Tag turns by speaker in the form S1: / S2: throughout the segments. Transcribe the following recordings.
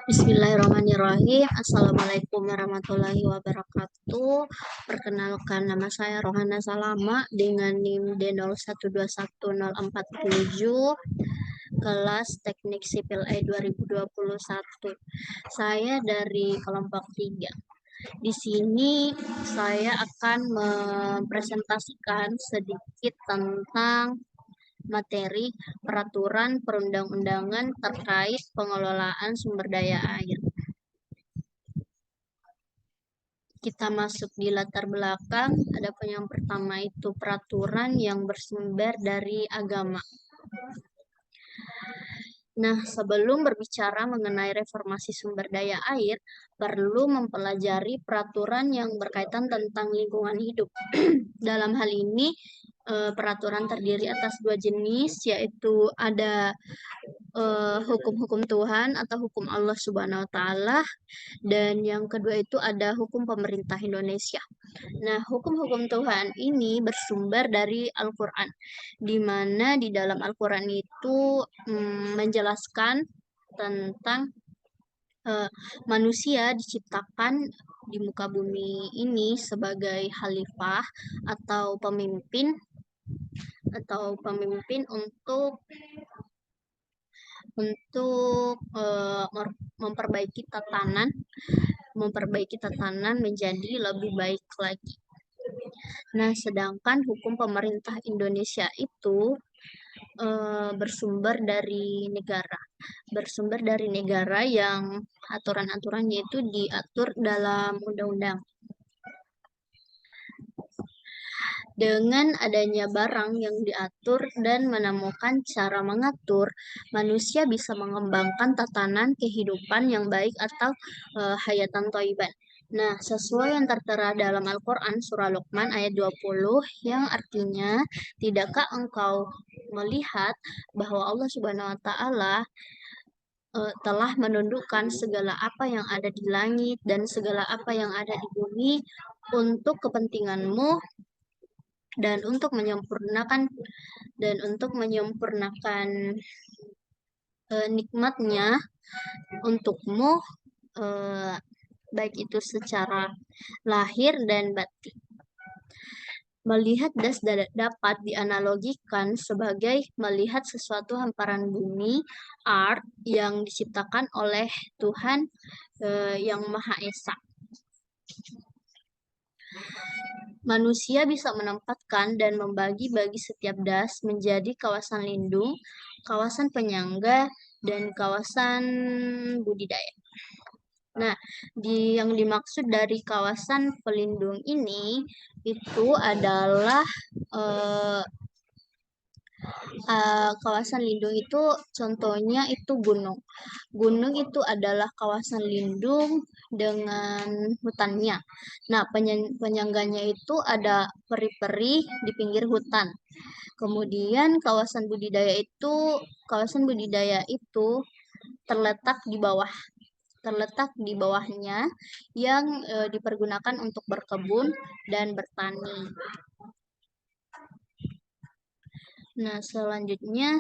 S1: Bismillahirrahmanirrahim. Assalamualaikum warahmatullahi wabarakatuh. Perkenalkan, nama saya Rohana Salama dengan NIM D01210477, kelas Teknik Sipil E 2021. Saya dari kelompok 3. Di sini saya akan mempresentasikan sedikit tentang materi peraturan perundang-undangan terkait pengelolaan sumber daya air. Kita masuk di latar belakang, ada yang pertama itu peraturan yang bersumber dari agama. Nah, sebelum berbicara mengenai reformasi sumber daya air, perlu mempelajari peraturan yang berkaitan tentang lingkungan hidup. Dalam hal ini, peraturan terdiri atas 2 jenis, yaitu ada hukum-hukum Tuhan atau hukum Allah Subhanahu wa Ta'ala, dan yang kedua itu ada hukum pemerintah Indonesia. Nah, hukum-hukum Tuhan ini bersumber dari Al-Quran, di mana di dalam Al-Quran itu menjelaskan tentang manusia diciptakan di muka bumi ini sebagai khalifah atau pemimpin untuk memperbaiki tatanan menjadi lebih baik lagi. Nah, sedangkan hukum pemerintah Indonesia itu bersumber dari negara yang aturan-aturannya itu diatur dalam undang-undang. Dengan adanya barang yang diatur dan menemukan cara mengatur, manusia bisa mengembangkan tatanan kehidupan yang baik atau hayatan thayyiban. Nah, sesuai yang tertera dalam Al-Quran surah Luqman ayat 20 yang artinya, tidakkah engkau melihat bahwa Allah Subhanahu wa Ta'ala telah menundukkan segala apa yang ada di langit dan segala apa yang ada di bumi untuk kepentinganmu dan untuk menyempurnakan nikmatnya untukmu, baik itu secara lahir dan batin. Melihat das dapat dianalogikan sebagai melihat sesuatu hamparan bumi, art yang diciptakan oleh Tuhan yang Maha Esa. Manusia bisa menempatkan dan membagi-bagi setiap das menjadi kawasan lindung, kawasan penyangga, dan kawasan budidaya. Nah, yang dimaksud dari kawasan pelindung ini itu adalah kawasan lindung itu contohnya itu gunung. Gunung itu adalah kawasan lindung dengan hutannya. Nah, penyangganya itu ada peri-peri di pinggir hutan. Kemudian kawasan budidaya itu terletak di bawahnya yang dipergunakan untuk berkebun dan bertani. Nah, selanjutnya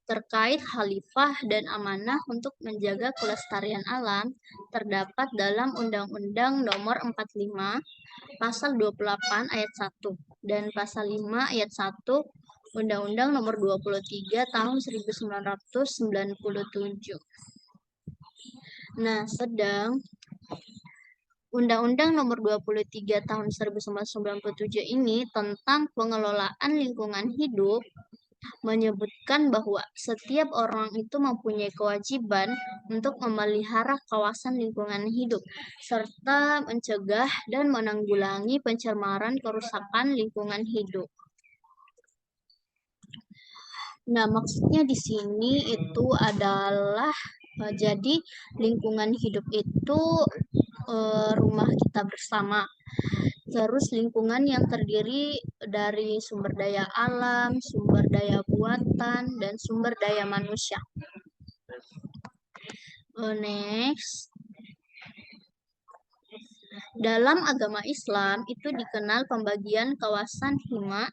S1: terkait khalifah dan amanah untuk menjaga kelestarian alam terdapat dalam Undang-Undang Nomor 45 Pasal 28 ayat 1 dan Pasal 5 ayat 1 Undang-Undang Nomor 23 Tahun 1997. Nah, sedang Undang-Undang Nomor 23 Tahun 1997 ini tentang pengelolaan lingkungan hidup menyebutkan bahwa setiap orang itu mempunyai kewajiban untuk memelihara kawasan lingkungan hidup serta mencegah dan menanggulangi pencemaran kerusakan lingkungan hidup. Nah, maksudnya di sini itu adalah jadi lingkungan hidup itu rumah kita bersama. Terus lingkungan yang terdiri dari sumber daya alam, sumber daya buatan, dan sumber daya manusia. Next. Dalam agama Islam itu dikenal pembagian kawasan hima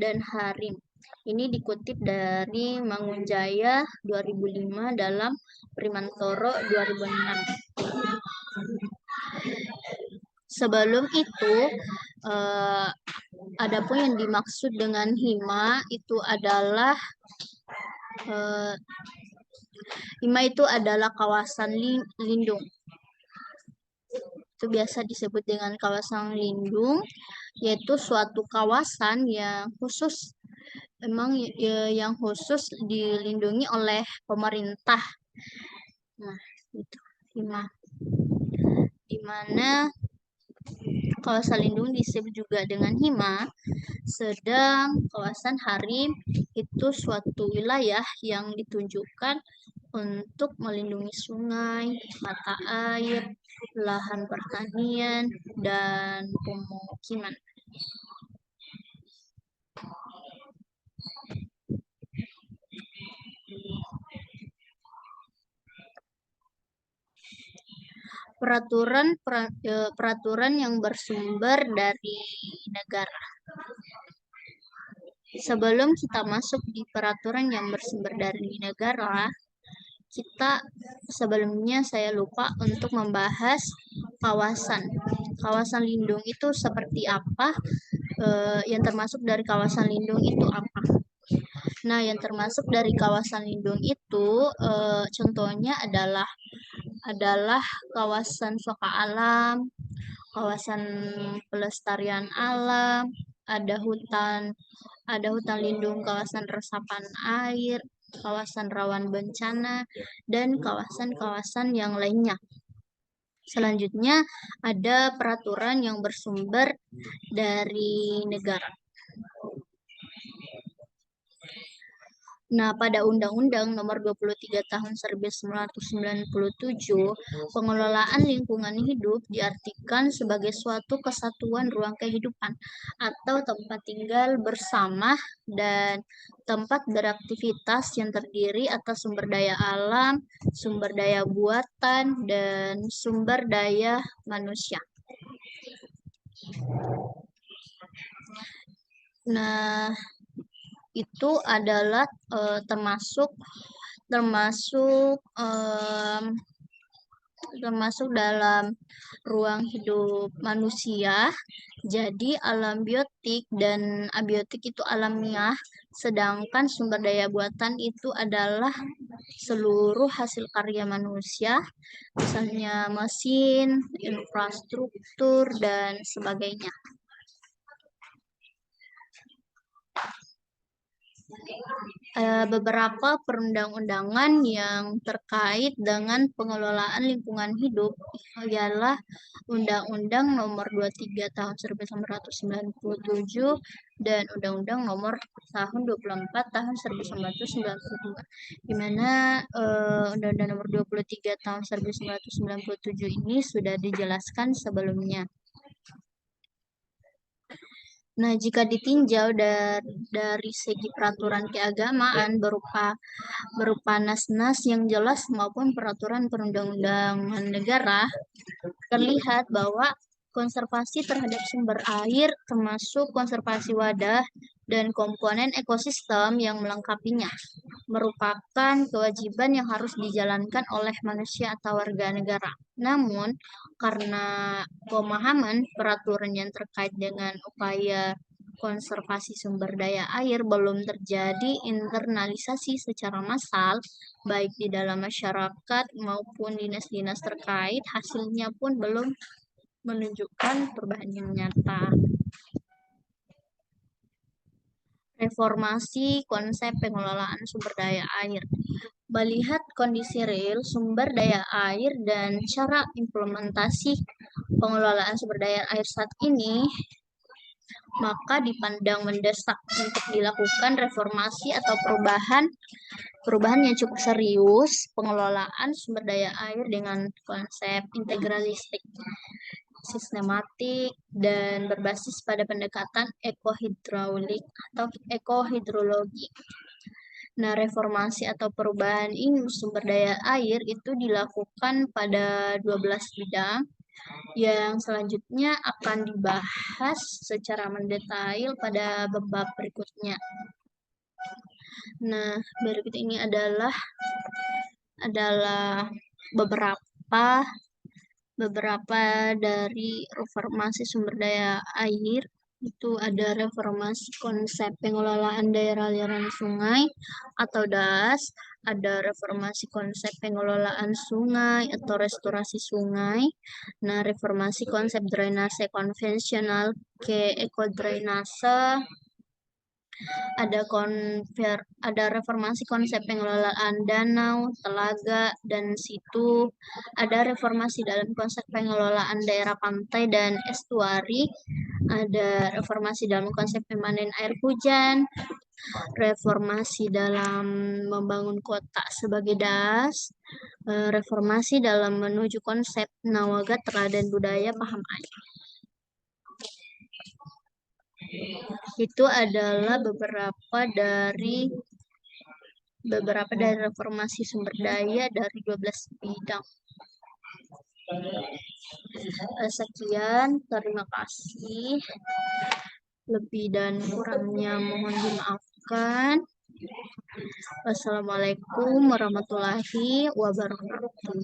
S1: dan harim. Ini dikutip dari Mangunjaya 2005 dalam Primantoro 2006. Sebelum itu, adapun yang dimaksud dengan hima itu adalah kawasan lindung. Itu biasa disebut dengan kawasan lindung, yaitu suatu kawasan yang khusus yang khusus dilindungi oleh pemerintah. Nah, itu hima. Di mana kawasan lindung disebut juga dengan hima, sedang kawasan harim itu suatu wilayah yang ditunjukkan untuk melindungi sungai, mata air, lahan pertanian, dan pemukiman. Peraturan yang bersumber dari negara. Sebelum kita masuk di peraturan yang bersumber dari negara, sebelumnya saya lupa untuk membahas kawasan. Kawasan lindung itu seperti apa? Yang termasuk dari kawasan lindung itu apa? Nah, yang termasuk dari kawasan lindung itu contohnya adalah kawasan soka alam, kawasan pelestarian alam, ada hutan lindung, kawasan resapan air, kawasan rawan bencana, dan kawasan-kawasan yang lainnya. Selanjutnya, ada peraturan yang bersumber dari negara. Nah, pada Undang-Undang Nomor 23 Tahun 1997, pengelolaan lingkungan hidup diartikan sebagai suatu kesatuan ruang kehidupan atau tempat tinggal bersama dan tempat beraktivitas yang terdiri atas sumber daya alam, sumber daya buatan, dan sumber daya manusia. Nah, itu adalah termasuk dalam ruang hidup manusia. Jadi alam biotik dan abiotik itu alamiah, sedangkan sumber daya buatan itu adalah seluruh hasil karya manusia, misalnya mesin, infrastruktur, dan sebagainya. Beberapa perundang-undangan yang terkait dengan pengelolaan lingkungan hidup ialah Undang-Undang Nomor 23 Tahun 1997 dan Undang-Undang Nomor Tahun 24 Tahun 1992, di mana Undang-Undang Nomor 23 Tahun 1997 ini sudah dijelaskan sebelumnya. Nah, jika ditinjau dari segi peraturan keagamaan berupa nas-nas yang jelas maupun peraturan perundang-undangan negara, terlihat bahwa konservasi terhadap sumber air termasuk konservasi wadah dan komponen ekosistem yang melengkapinya merupakan kewajiban yang harus dijalankan oleh manusia atau warga negara. Namun, karena pemahaman peraturan yang terkait dengan upaya konservasi sumber daya air belum terjadi internalisasi secara massal, baik di dalam masyarakat maupun dinas-dinas terkait, hasilnya pun belum menunjukkan perubahan yang nyata. Reformasi konsep pengelolaan sumber daya air. Melihat kondisi real sumber daya air dan cara implementasi pengelolaan sumber daya air saat ini, maka dipandang mendesak untuk dilakukan reformasi atau perubahan yang cukup serius pengelolaan sumber daya air dengan konsep integralistik, sistematik, dan berbasis pada pendekatan ekohidraulik atau ekohidrologi. Nah, reformasi atau perubahan ini sumber daya air itu dilakukan pada 12 bidang yang selanjutnya akan dibahas secara mendetail pada bab berikutnya. Nah, berikut ini adalah adalah beberapa dari reformasi sumber daya air. Itu ada reformasi konsep pengelolaan daerah aliran sungai atau DAS, ada reformasi konsep pengelolaan sungai atau restorasi sungai. Nah, reformasi konsep drainase konvensional ke ekodrainase, ada reformasi konsep pengelolaan danau, telaga, dan situ, ada reformasi dalam konsep pengelolaan daerah pantai dan estuari, ada reformasi dalam konsep pemanen air hujan, reformasi dalam membangun kota sebagai DAS, reformasi dalam menuju konsep nawaga teladan budaya paham air. Itu adalah beberapa dari reformasi sumber daya dari 12 bidang. Sekian, terima kasih. Lebih dan kurangnya mohon dimaafkan. Wassalamualaikum warahmatullahi wabarakatuh.